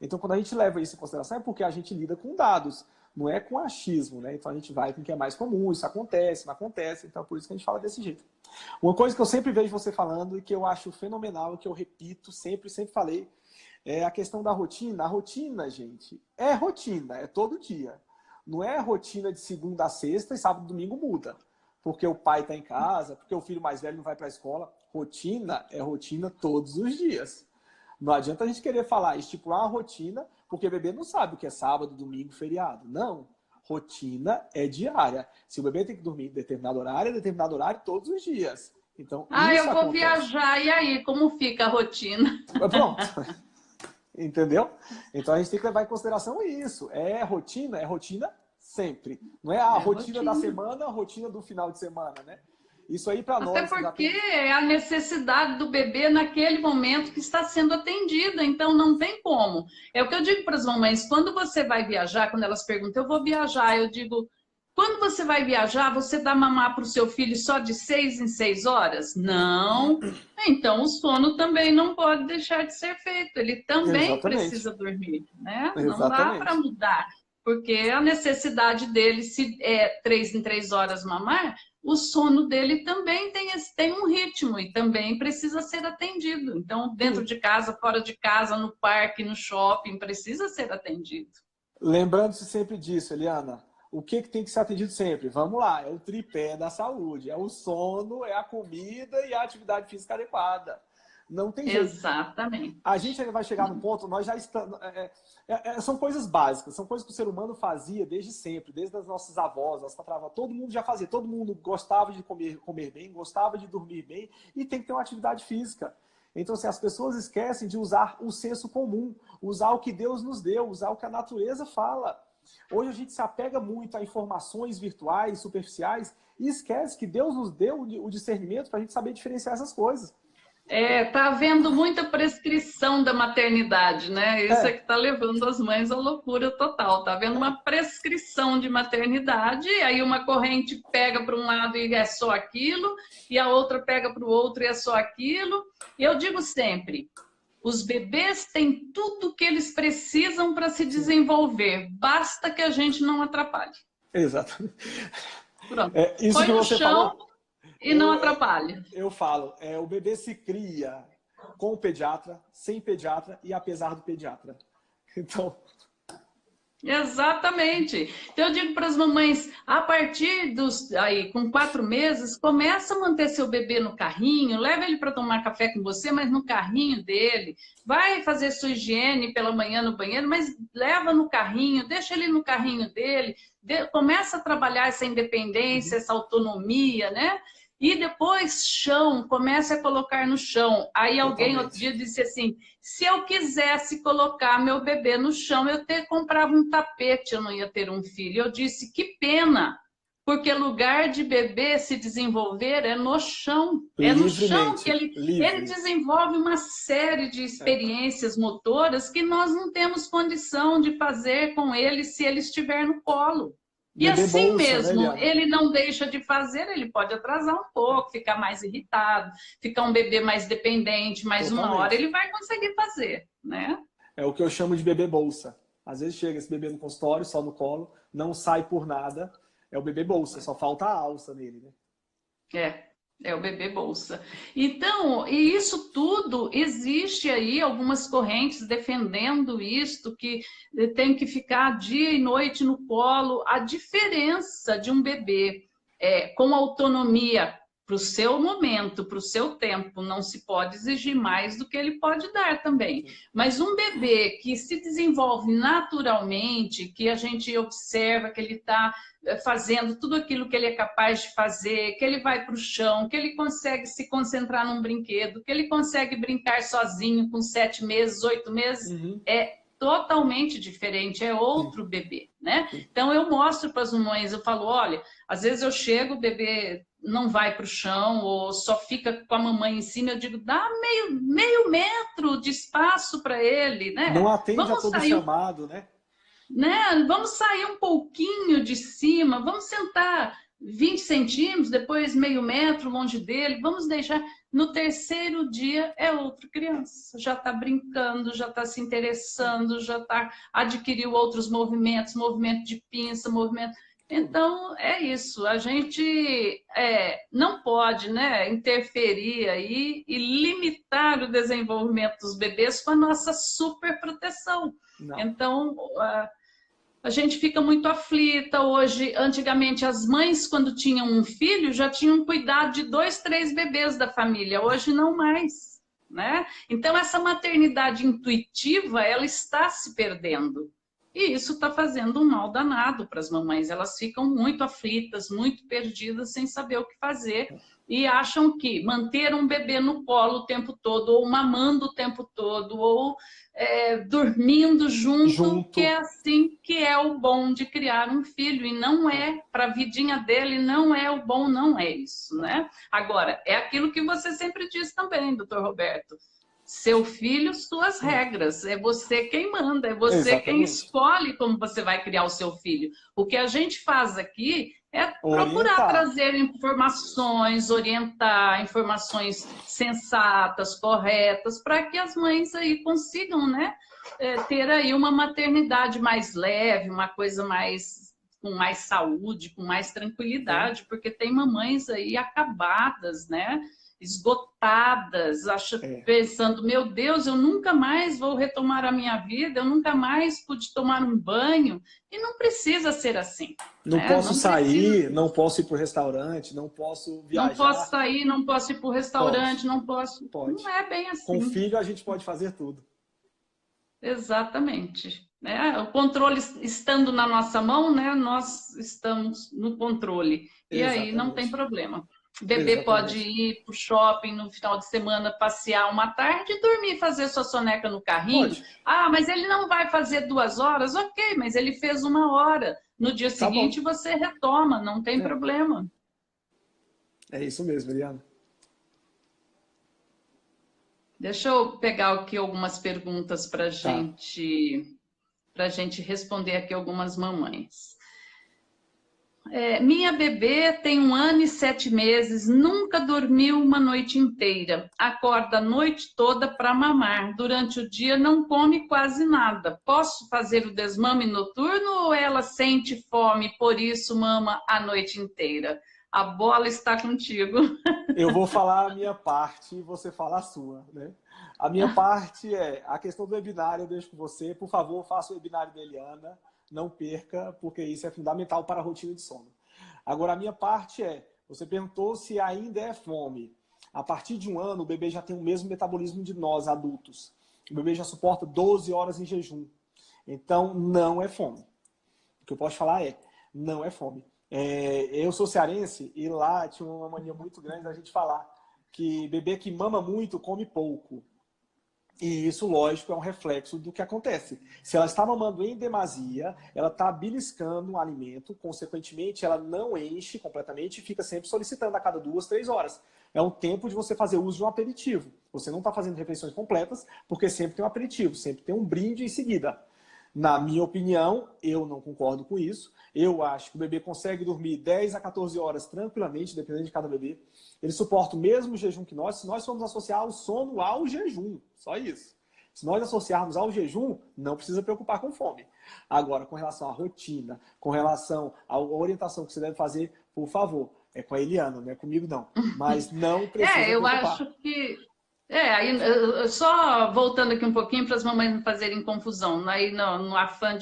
Então, quando a gente leva isso em consideração, é porque a gente lida com dados, não é com achismo, né? Então, a gente vai com o que é mais comum, isso acontece, não acontece, então, por isso que a gente fala desse jeito. Uma coisa que eu sempre vejo você falando e que eu acho fenomenal, e que eu repito sempre falei, é a questão da rotina. A rotina, gente, é todo dia. Não é rotina de segunda a sexta e sábado e domingo muda. Porque o pai está em casa, porque o filho mais velho não vai para a escola. Rotina é rotina todos os dias. Não adianta a gente querer falar, estipular uma rotina, porque o bebê não sabe o que é sábado, domingo, feriado. Não. Rotina é diária. Se o bebê tem que dormir em determinado horário todos os dias. Então, isso eu vou acontece. viajar, e aí, como fica a rotina? Pronto. Entendeu? Então a gente tem que levar em consideração isso. É rotina sempre. Não é a rotina da semana, a rotina do final de semana, né? Isso aí para nós... Até porque é a necessidade do bebê naquele momento que está sendo atendida, então não tem como. É o que eu digo para as mamães, quando você vai viajar, quando elas perguntam, eu vou viajar, eu digo, quando você vai viajar, você dá mamar para o seu filho só de 6 em 6 horas? Não. Então o sono também não pode deixar de ser feito, ele também precisa dormir, né? Não dá para mudar, porque a necessidade dele, se é 3 em 3 horas mamar, o sono dele também tem um ritmo e também precisa ser atendido. Então, dentro de casa, fora de casa, no parque, no shopping, precisa ser atendido. Lembrando-se sempre disso, Eliana, o que tem que ser atendido sempre? Vamos lá, é o tripé da saúde, é o sono, é a comida e a atividade física adequada. Não tem jeito. Exatamente. A gente ainda vai chegar no ponto, nós já estamos... são coisas básicas, são coisas que o ser humano fazia desde sempre, desde as nossas avós, nossas tatravós, todo mundo já fazia, todo mundo gostava de comer bem, gostava de dormir bem e tem que ter uma atividade física. Então, assim, as pessoas esquecem de usar o senso comum, usar o que Deus nos deu, usar o que a natureza fala. Hoje a gente se apega muito a informações virtuais, superficiais, e esquece que Deus nos deu o discernimento para a gente saber diferenciar essas coisas. Tá havendo muita prescrição da maternidade, né? Isso é que está levando as mães à loucura total. Está havendo uma prescrição de maternidade, aí uma corrente pega para um lado e é só aquilo, e a outra pega para o outro e é só aquilo. E eu digo sempre, os bebês têm tudo que eles precisam para se desenvolver, basta que a gente não atrapalhe. Exatamente. Pronto. Isso Põe que no você chão falou... E não atrapalha. Eu falo, o bebê se cria com o pediatra, sem pediatra e apesar do pediatra. Então... Exatamente. Então eu digo para as mamães, a partir com 4 meses, começa a manter seu bebê no carrinho, leva ele para tomar café com você, mas no carrinho dele. Vai fazer sua higiene pela manhã no banheiro, mas leva no carrinho, deixa ele no carrinho dele, começa a trabalhar essa independência, essa autonomia, né? E depois, chão, comece a colocar no chão. Aí alguém outro dia disse assim, se eu quisesse colocar meu bebê no chão, eu comprava um tapete, eu não ia ter um filho. Eu disse, que pena, porque lugar de bebê se desenvolver é no chão. É no chão que ele desenvolve uma série de experiências motoras que nós não temos condição de fazer com ele se ele estiver no colo. E assim mesmo, ele não deixa de fazer, ele pode atrasar um pouco, ficar mais irritado, ficar um bebê mais dependente, mais uma hora ele vai conseguir fazer, né? É o que eu chamo de bebê bolsa. Às vezes chega esse bebê no consultório, só no colo, não sai por nada, é o bebê bolsa, só falta a alça nele, né? É o bebê bolsa. Então, e isso tudo, existe aí algumas correntes defendendo isto, que tem que ficar dia e noite no colo. A diferença de um bebê com autonomia para o seu momento, para o seu tempo. Não se pode exigir mais do que ele pode dar também. Mas um bebê que se desenvolve naturalmente, que a gente observa que ele está fazendo tudo aquilo que ele é capaz de fazer, que ele vai para o chão, que ele consegue se concentrar num brinquedo, que ele consegue brincar sozinho com 7 meses, 8 meses, é totalmente diferente, é outro bebê, né? Então eu mostro para as mamães, eu falo, olha, às vezes eu chego, o bebê não vai para o chão ou só fica com a mamãe em cima, eu digo, dá meio metro de espaço para ele, né? Não atende a todo chamado, né? Vamos sair um pouquinho de cima, vamos sentar 20 centímetros, depois meio metro longe dele, vamos deixar... No terceiro dia é outra criança, já está brincando, já está se interessando, já adquiriu outros movimentos, movimento de pinça, movimento... Então, é isso, a gente não pode, né, interferir aí e limitar o desenvolvimento dos bebês com a nossa super proteção. Então, a gente fica muito aflita hoje. Antigamente, as mães, quando tinham um filho, já tinham cuidado de 2, 3 bebês da família. Hoje, não mais, né? Então, essa maternidade intuitiva, ela está se perdendo. E isso está fazendo um mal danado para as mamães. Elas ficam muito aflitas, muito perdidas, sem saber o que fazer. E acham que manter um bebê no colo o tempo todo, ou mamando o tempo todo, ou dormindo junto, que é assim que é o bom de criar um filho. E não é, para a vidinha dele, não é o bom, não é isso, né? Agora, é aquilo que você sempre diz também, doutor Roberto. Seu filho, suas regras. É você quem manda, é você quem escolhe como você vai criar o seu filho. O que a gente faz aqui é procurar trazer informações, orientar, informações sensatas, corretas, para que as mães aí consigam, né, ter aí uma maternidade mais leve, uma coisa mais com mais saúde, com mais tranquilidade, porque tem mamães aí acabadas, né? Esgotadas, pensando, meu Deus, eu nunca mais vou retomar a minha vida, eu nunca mais pude tomar um banho, e não precisa ser assim. Não posso sair, não posso ir para o restaurante, não posso viajar. Não posso sair, não posso ir para o restaurante, não posso... Pode. Não é bem assim. Com filho a gente pode fazer tudo. Exatamente. O controle estando na nossa mão, né, nós estamos no controle. E aí não tem problema. O bebê pode ir para o shopping no final de semana, passear uma tarde e dormir, fazer sua soneca no carrinho. Pode. Ah, mas ele não vai fazer 2 horas? Ok, mas ele fez 1 hora. No dia seguinte você retoma, não tem problema. É isso mesmo, Eliana. Deixa eu pegar aqui algumas perguntas para a gente responder aqui algumas mamães. Minha bebê tem 1 ano e 7 meses, nunca dormiu uma noite inteira. Acorda a noite toda para mamar. Durante o dia não come quase nada. Posso fazer o desmame noturno ou ela sente fome, por isso mama a noite inteira? A bola está contigo. Eu vou falar a minha parte e você fala a sua, né? A minha parte é a questão do webinário, eu deixo com você. Por favor, faça o webinário da Eliana. Não perca, porque isso é fundamental para a rotina de sono. Agora, a minha parte você perguntou se ainda é fome. A partir de 1 ano, o bebê já tem o mesmo metabolismo de nós, adultos. O bebê já suporta 12 horas em jejum. Então, não é fome. O que eu posso falar não é fome. Eu sou cearense e lá tinha uma mania muito grande da gente falar que bebê que mama muito, come pouco. E isso, lógico, é um reflexo do que acontece. Se ela está mamando em demasia, ela está beliscando um alimento, consequentemente, ela não enche completamente e fica sempre solicitando a cada 2, 3 horas. É um tempo de você fazer uso de um aperitivo. Você não está fazendo refeições completas, porque sempre tem um aperitivo, sempre tem um brinde em seguida. Na minha opinião, eu não concordo com isso. Eu acho que o bebê consegue dormir 10 a 14 horas tranquilamente, dependendo de cada bebê. Ele suporta o mesmo jejum que nós, se nós formos associar o sono ao jejum. Só isso. Se nós associarmos ao jejum, não precisa preocupar com fome. Agora, com relação à rotina, com relação à orientação que você deve fazer, por favor, é com a Eliana, não é comigo não. Mas não precisa preocupar. Eu acho que... aí, só voltando aqui um pouquinho para as mamães não fazerem confusão. Aí no afã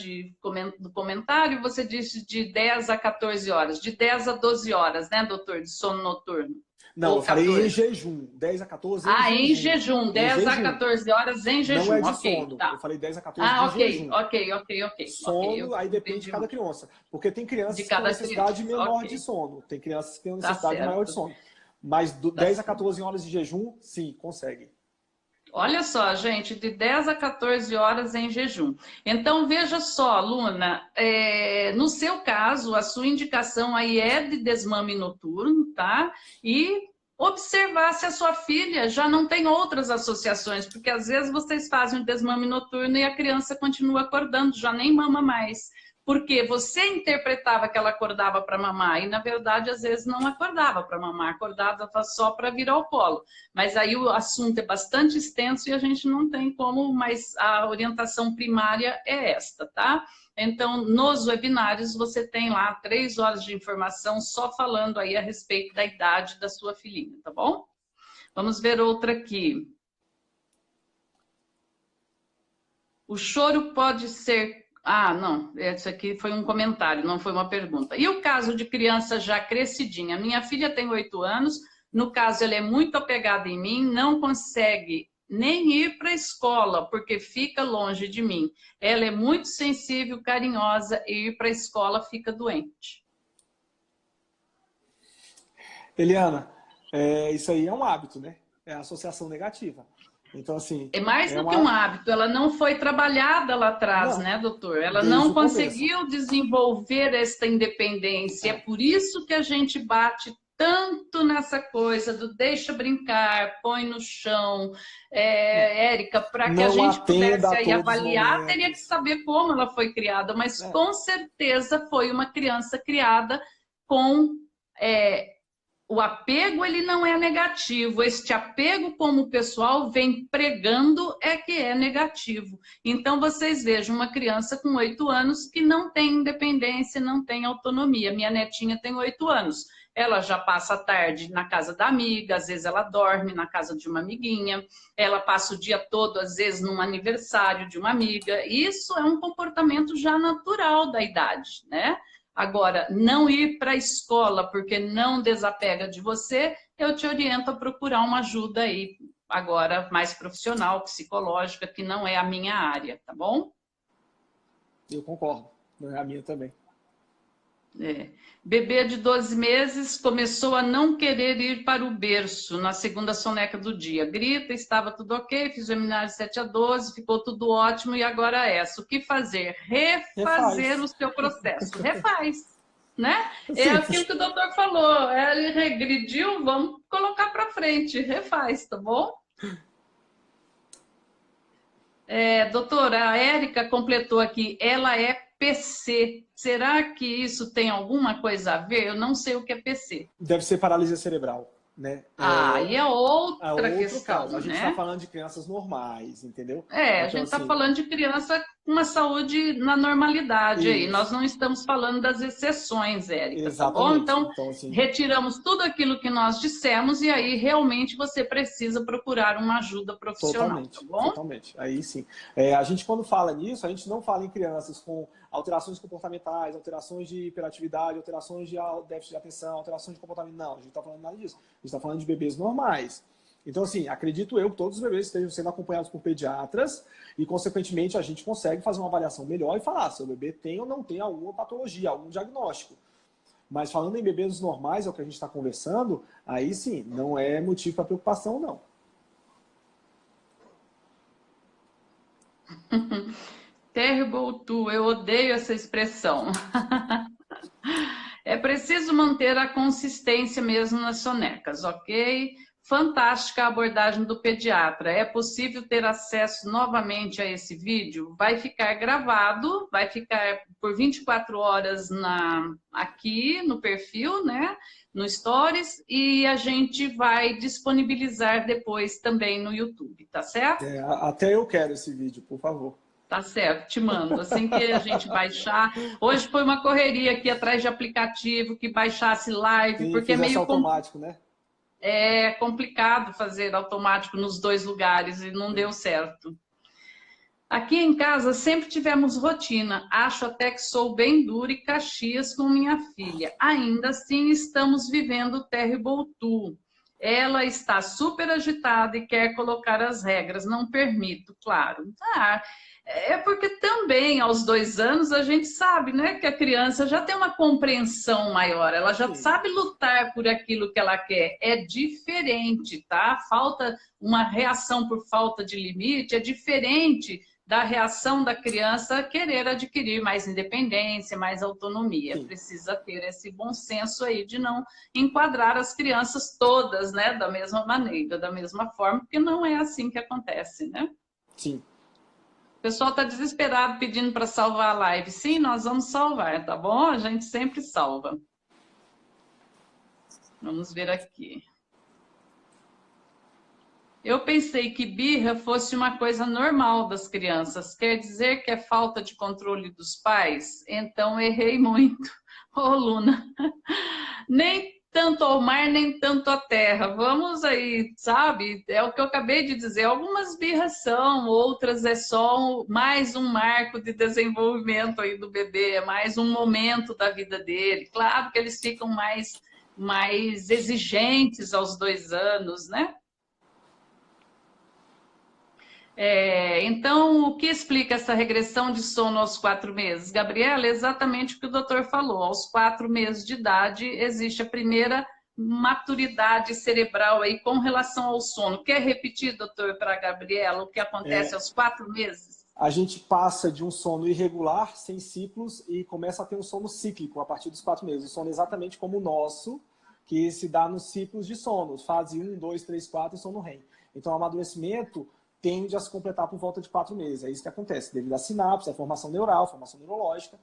do comentário, você disse de 10 a 14 horas. De 10 a 12 horas, né, doutor, de sono noturno? Não, Ou eu falei 14? em jejum. 10 a 14 Em jejum. 10 a 14 horas em jejum. Não é de Ok, sono. tá. Eu falei 10 a 14 de jejum. Ok. Sono, aí depende de cada criança. Porque tem De crianças que têm cada necessidade criança. menor de Ok, sono. Tem crianças que têm tá necessidade maior de certo. sono. Mas Tá 10 a certo. 14 horas de jejum, sim, consegue. Olha só, gente, de 10 a 14 horas em jejum. Então, veja só, Luna, no seu caso, a sua indicação aí é de desmame noturno, tá? E observar se a sua filha já não tem outras associações, porque às vezes vocês fazem o desmame noturno e a criança continua acordando, já nem mama mais. Porque você interpretava que ela acordava para mamar e, na verdade, às vezes não acordava para mamar, acordava só para vir ao colo. Mas aí o assunto é bastante extenso e a gente não tem como, mas a orientação primária é esta, tá? Então, nos webinários, você tem lá 3 horas de informação só falando aí a respeito da idade da sua filhinha, tá bom? Vamos ver outra aqui. O choro pode ser... não, esse aqui foi um comentário, não foi uma pergunta. E o caso de criança já crescidinha? Minha filha tem 8 anos, no caso ela é muito apegada em mim, não consegue nem ir para a escola, porque fica longe de mim. Ela é muito sensível, carinhosa, e ir para a escola fica doente. Eliana, isso aí é um hábito, né? É associação negativa. Então, assim... É mais do que um hábito, ela não foi trabalhada lá atrás, Não, né, doutor? Ela desde não o começo. conseguiu desenvolver esta independência. É por isso que a gente bate tanto nessa coisa do deixa brincar, põe no chão. Érica, para que a Não gente atenda pudesse a aí todos os avaliar, teria que momentos. saber como ela foi criada, mas com certeza foi uma criança criada com... o apego, ele não é negativo. Este apego, como o pessoal vem pregando, é que é negativo. Então, vocês vejam uma criança com 8 anos que não tem independência, não tem autonomia. Minha netinha tem 8 anos. Ela já passa a tarde na casa da amiga, às vezes ela dorme na casa de uma amiguinha, ela passa o dia todo, às vezes, num aniversário de uma amiga. Isso é um comportamento já natural da idade, né? Agora, não ir para a escola porque não desapega de você, eu te oriento a procurar uma ajuda aí, agora mais profissional, psicológica, que não é a minha área, tá bom? Eu concordo, não é a minha também. Bebê de 12 meses começou a não querer ir para o berço na segunda soneca do dia. Grita, estava tudo ok, fiz o seminário 7 a 12, ficou tudo ótimo e agora essa. O que fazer? Refazer o seu processo. Refaz, né? É aquilo que o doutor falou. Ele regrediu, vamos colocar para frente. Refaz, tá bom? Doutora, a Érica completou aqui, ela é PC. Será que isso tem alguma coisa a ver? Eu não sei o que é PC. Deve ser paralisia cerebral, né? E é outra questão, caso. A gente está falando de crianças normais, então, a gente está falando de criança com uma saúde na normalidade aí. Nós não estamos falando das exceções, Érica, exatamente. Tá bom? Então assim, retiramos tudo aquilo que nós dissemos e aí realmente você precisa procurar uma ajuda profissional, totalmente, tá bom? Totalmente, aí sim. A gente quando fala nisso, a gente não fala em crianças com alterações comportamentais, alterações de hiperatividade, alterações de déficit de atenção, alterações de comportamento. Não, a gente não está falando nada disso. A gente está falando de bebês normais. Então, assim, acredito eu que todos os bebês estejam sendo acompanhados por pediatras e, consequentemente, a gente consegue fazer uma avaliação melhor e falar se o bebê tem ou não tem alguma patologia, algum diagnóstico. Mas falando em bebês normais, é o que a gente está conversando, aí sim, não é motivo para preocupação, não. Terrible two, eu odeio essa expressão. É preciso manter a consistência mesmo nas sonecas, ok? Fantástica a abordagem do pediatra. É possível ter acesso novamente a esse vídeo? Vai ficar gravado, vai ficar por 24 horas aqui no perfil, né? No Stories, e a gente vai disponibilizar depois também no YouTube, tá certo? Até eu quero esse vídeo, por favor. Tá certo, te mando. Assim que a gente baixar. Hoje foi uma correria aqui atrás de aplicativo que baixasse live, sim, porque é meio automático, né? É complicado fazer automático nos 2 lugares e não deu certo. Aqui em casa sempre tivemos rotina. Acho até que sou bem dura e Caxias com minha filha. Ainda assim estamos vivendo o Terrible two. ela está super agitada e quer colocar as regras. Não permito, claro. É porque também, aos 2 anos, a gente sabe, né, que a criança já tem uma compreensão maior, ela já Sim. sabe lutar por aquilo que ela quer. É diferente, tá? Uma reação por falta de limite é diferente da reação da criança querer adquirir mais independência, mais autonomia. Sim. Precisa ter esse bom senso aí de não enquadrar as crianças todas, né, da mesma maneira, da mesma forma, porque não é assim que acontece, né? Sim. O pessoal está desesperado pedindo para salvar a live. Sim, nós vamos salvar, tá bom? A gente sempre salva. Vamos ver aqui. Eu pensei que birra fosse uma coisa normal das crianças. Quer dizer que é falta de controle dos pais? Então errei muito. Ô, Luna, nem tanto ao mar, nem tanto à terra. Vamos aí, sabe? É o que eu acabei de dizer. Algumas birras são, outras é só mais um marco de desenvolvimento aí do bebê, é mais um momento da vida dele. Claro que eles ficam mais exigentes aos 2 anos, né? Então, o que explica essa regressão de sono aos 4 meses? Gabriela, é exatamente o que o doutor falou. Aos 4 meses de idade, existe a primeira maturidade cerebral aí com relação ao sono. Quer repetir, doutor, para a Gabriela, o que acontece aos 4 meses? A gente passa de um sono irregular, sem ciclos, e começa a ter um sono cíclico a partir dos 4 meses. O sono é exatamente como o nosso, que se dá nos ciclos de sono. Fase 1, 2, 3, 4 e sono REM. Então, o amadurecimento tende a se completar por volta de 4 meses. É isso que acontece, devido à sinapse, à formação neural, formação neurológica.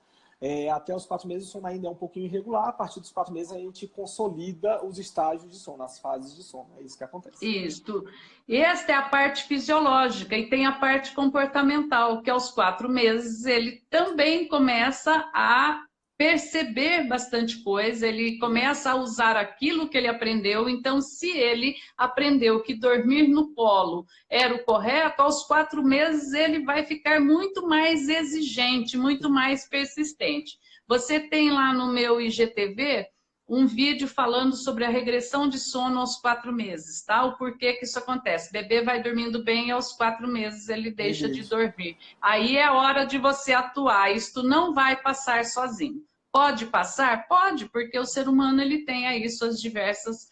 Até os 4 meses o sono ainda é um pouquinho irregular. A partir dos 4 meses a gente consolida os estágios de sono, as fases de sono. É isso que acontece. Isso. Esta é a parte fisiológica e tem a parte comportamental, que aos 4 meses ele também começa a perceber bastante coisa, ele começa a usar aquilo que ele aprendeu. Então, se ele aprendeu que dormir no colo era o correto, aos 4 meses ele vai ficar muito mais exigente, muito mais persistente. Você tem lá no meu IGTV um vídeo falando sobre a regressão de sono aos 4 meses, tá? O porquê que isso acontece. O bebê vai dormindo bem e aos 4 meses ele deixa de dormir. Aí é hora de você atuar. Isto não vai passar sozinho. Pode passar? Pode, porque o ser humano ele tem aí suas diversas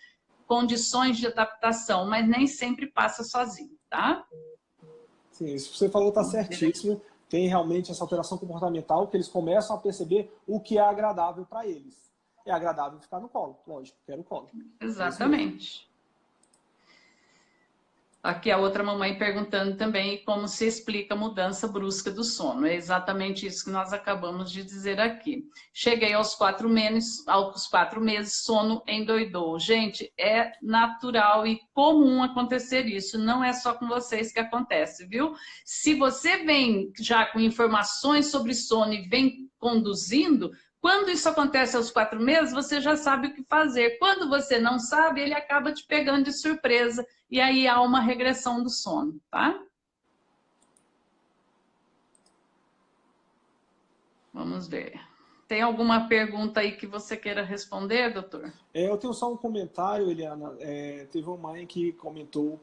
condições de adaptação, mas nem sempre passa sozinho, tá? Sim, isso que você falou está certíssimo. Tem realmente essa alteração comportamental que eles começam a perceber o que é agradável para eles. É agradável ficar no colo, lógico, quero o colo. Exatamente. Aqui a outra mamãe perguntando também como se explica a mudança brusca do sono. É exatamente isso que nós acabamos de dizer aqui. Cheguei aos 4 meses, sono endoidou. Gente, é natural e comum acontecer isso. Não é só com vocês que acontece, viu? Se você vem já com informações sobre sono e vem conduzindo, quando isso acontece aos 4 meses, você já sabe o que fazer. Quando você não sabe, ele acaba te pegando de surpresa. E aí há uma regressão do sono, tá? Vamos ver. Tem alguma pergunta aí que você queira responder, doutor? Eu tenho só um comentário, Eliana. Teve uma mãe que comentou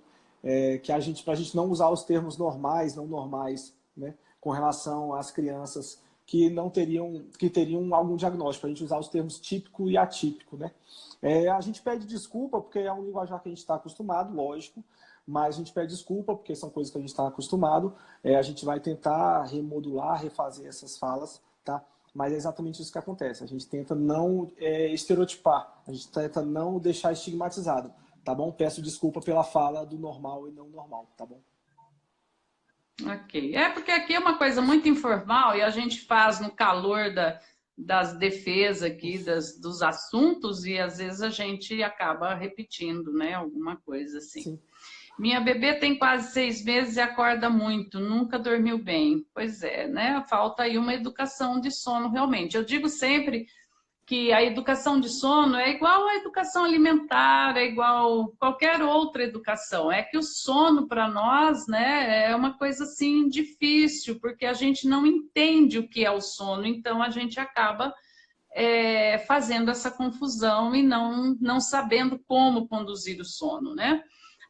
que para a gente não usar os termos normais, não normais, né, com relação às crianças que teriam algum diagnóstico, a gente usar os termos típico e atípico, né? A gente pede desculpa porque é um linguajar que a gente está acostumado, lógico, mas a gente pede desculpa porque são coisas que a gente está acostumado. A gente vai tentar remodular, refazer essas falas, tá? Mas é exatamente isso que acontece. A gente tenta não estereotipar, a gente tenta não deixar estigmatizado, tá bom? Peço desculpa pela fala do normal e não normal, tá bom? Ok. Porque aqui é uma coisa muito informal e a gente faz no calor das defesas aqui, dos assuntos, e às vezes a gente acaba repetindo, né? Alguma coisa assim. Sim. Minha bebê tem quase 6 meses e acorda muito, nunca dormiu bem. Pois é, né? Falta aí uma educação de sono realmente. Eu digo sempre que a educação de sono é igual à educação alimentar, é igual qualquer outra educação. É que o sono para nós, né, é uma coisa assim difícil, porque a gente não entende o que é o sono, então a gente acaba fazendo essa confusão e não sabendo como conduzir o sono, né?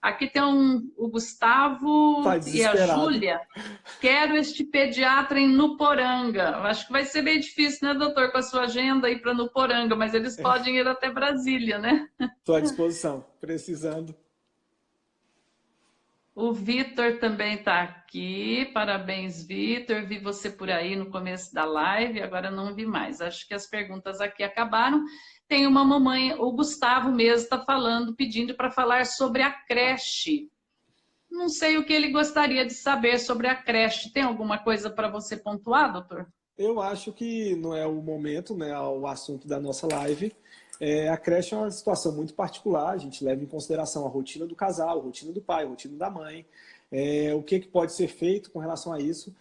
Aqui tem o Gustavo Tá e a desesperado. Júlia. Quero este pediatra em Nuporanga. Acho que vai ser bem difícil, né, doutor, com a sua agenda ir para Nuporanga, mas eles podem ir até Brasília, né? Estou à disposição, precisando. O Vitor também está aqui. Parabéns, Vitor. Vi você por aí no começo da live, agora não vi mais. Acho que as perguntas aqui acabaram. Tem uma mamãe, o Gustavo mesmo está falando, pedindo para falar sobre a creche. Não sei o que ele gostaria de saber sobre a creche. Tem alguma coisa para você pontuar, doutor? Eu acho que não é o momento, né, o assunto da nossa live. A creche é uma situação muito particular, a gente leva em consideração a rotina do casal, a rotina do pai, a rotina da mãe, o que pode ser feito com relação a isso.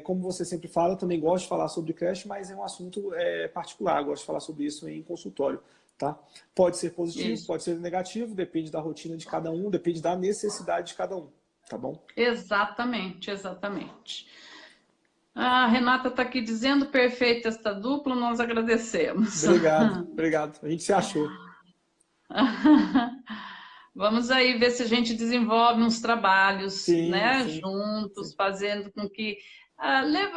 Como você sempre fala, eu também gosto de falar sobre creche, mas é um assunto particular, eu gosto de falar sobre isso em consultório. Tá? Pode ser positivo, Isso. pode ser negativo, depende da rotina de cada um, depende da necessidade de cada um, tá bom? Exatamente, exatamente. A Renata está aqui dizendo, perfeita esta dupla, nós agradecemos. Obrigado, obrigado. A gente se achou. Vamos aí ver se a gente desenvolve uns trabalhos, Sim, né, sim, juntos, sim. fazendo com que...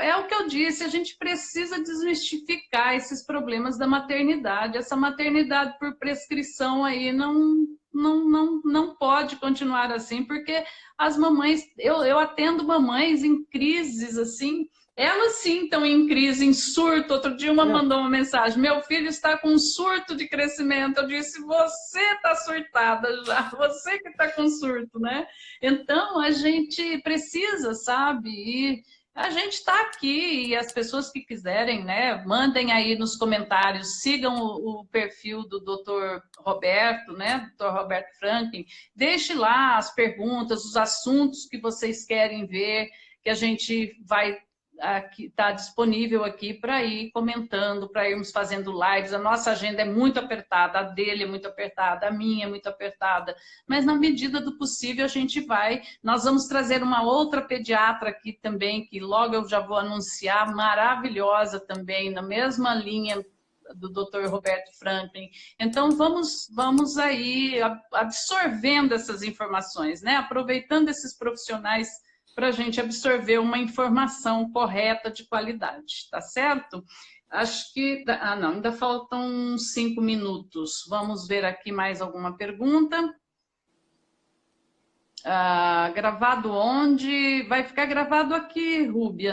é o que eu disse, a gente precisa desmistificar esses problemas da maternidade. Essa maternidade por prescrição aí não pode continuar assim, porque as mamães... Eu atendo mamães em crises, assim... Elas sim estão em crise, em surto. Outro dia uma É, mandou uma mensagem, meu filho está com um surto de crescimento. Eu disse, você está surtada já, você que está com surto, né? Então, a gente precisa, sabe? E a gente está aqui e as pessoas que quiserem, né, mandem aí nos comentários, sigam o perfil do Dr. Roberto, né, Dr. Roberto Franklin, deixe lá as perguntas, os assuntos que vocês querem ver, que a gente vai está disponível aqui para ir comentando, para irmos fazendo lives. A nossa agenda é muito apertada, a dele é muito apertada, a minha é muito apertada, mas na medida do possível a gente vai. Nós vamos trazer uma outra pediatra aqui também, que logo eu já vou anunciar, maravilhosa também, na mesma linha do Dr. Roberto Franklin. Então, vamos aí absorvendo essas informações, né? Aproveitando esses profissionais para a gente absorver uma informação correta de qualidade, tá certo? Acho que... não, ainda faltam 5 minutos. Vamos ver aqui mais alguma pergunta. Gravado onde? Vai ficar gravado aqui, Rúbia,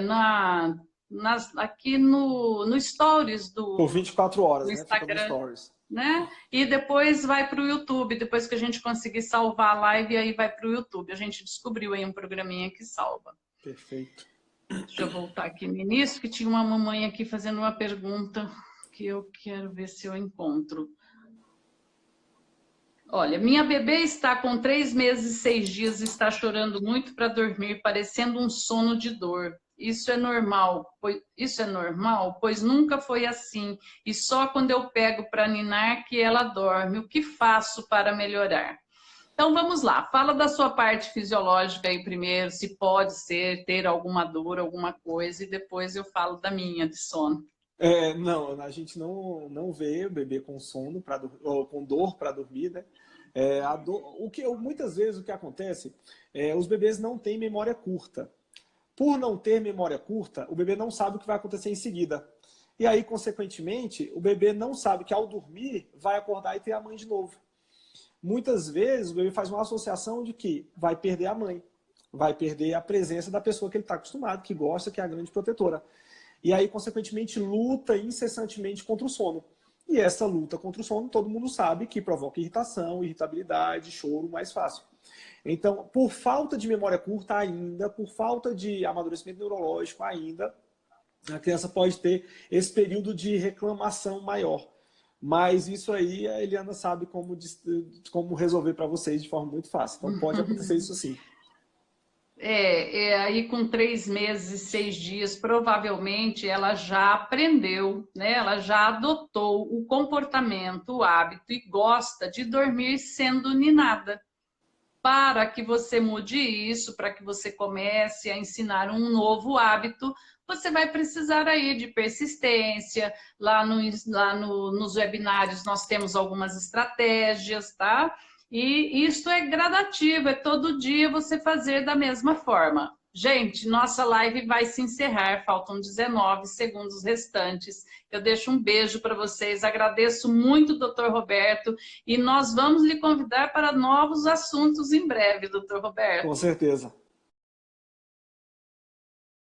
aqui no Stories por do 24 horas, né? Fica no Instagram, Stories. né? E depois vai para o YouTube, depois que a gente conseguir salvar a live, aí vai para o YouTube. A gente descobriu aí um programinha que salva. Perfeito. Deixa eu voltar aqui no início, que tinha uma mamãe aqui fazendo uma pergunta que eu quero ver se eu encontro. Olha, minha bebê está com 3 meses e 6 dias e está chorando muito para dormir, parecendo um sono de dor. Isso é normal, pois nunca foi assim. E só quando eu pego para ninar que ela dorme. O que faço para melhorar? Então vamos lá, fala da sua parte fisiológica aí primeiro, se pode ter alguma dor, alguma coisa, e depois eu falo da minha de sono. Não, a gente não vê o bebê com sono ou com dor para dormir, né? Muitas vezes o que acontece os bebês não têm memória curta. Por não ter memória curta, o bebê não sabe o que vai acontecer em seguida. E aí, consequentemente, o bebê não sabe que ao dormir vai acordar e ter a mãe de novo. Muitas vezes o bebê faz uma associação de que vai perder a mãe, vai perder a presença da pessoa que ele está acostumado, que gosta, que é a grande protetora. E aí, consequentemente, luta incessantemente contra o sono. E essa luta contra o sono, todo mundo sabe que provoca irritação, irritabilidade, choro mais fácil. Então, por falta de memória curta ainda, por falta de amadurecimento neurológico ainda, a criança pode ter esse período de reclamação maior. Mas isso aí a Eliana sabe como resolver para vocês de forma muito fácil. Então, pode acontecer isso sim. Aí com 3 meses e 6 dias, provavelmente ela já aprendeu, né? Ela já adotou o comportamento, o hábito e gosta de dormir sendo ninada. para que você mude isso, para que você comece a ensinar um novo hábito, você vai precisar aí de persistência. Nos webinários nós temos algumas estratégias, tá? E isso é gradativo, é todo dia você fazer da mesma forma. Gente, nossa live vai se encerrar, faltam 19 segundos restantes. Eu deixo um beijo para vocês, agradeço muito, doutor Roberto, e nós vamos lhe convidar para novos assuntos em breve, doutor Roberto. Com certeza.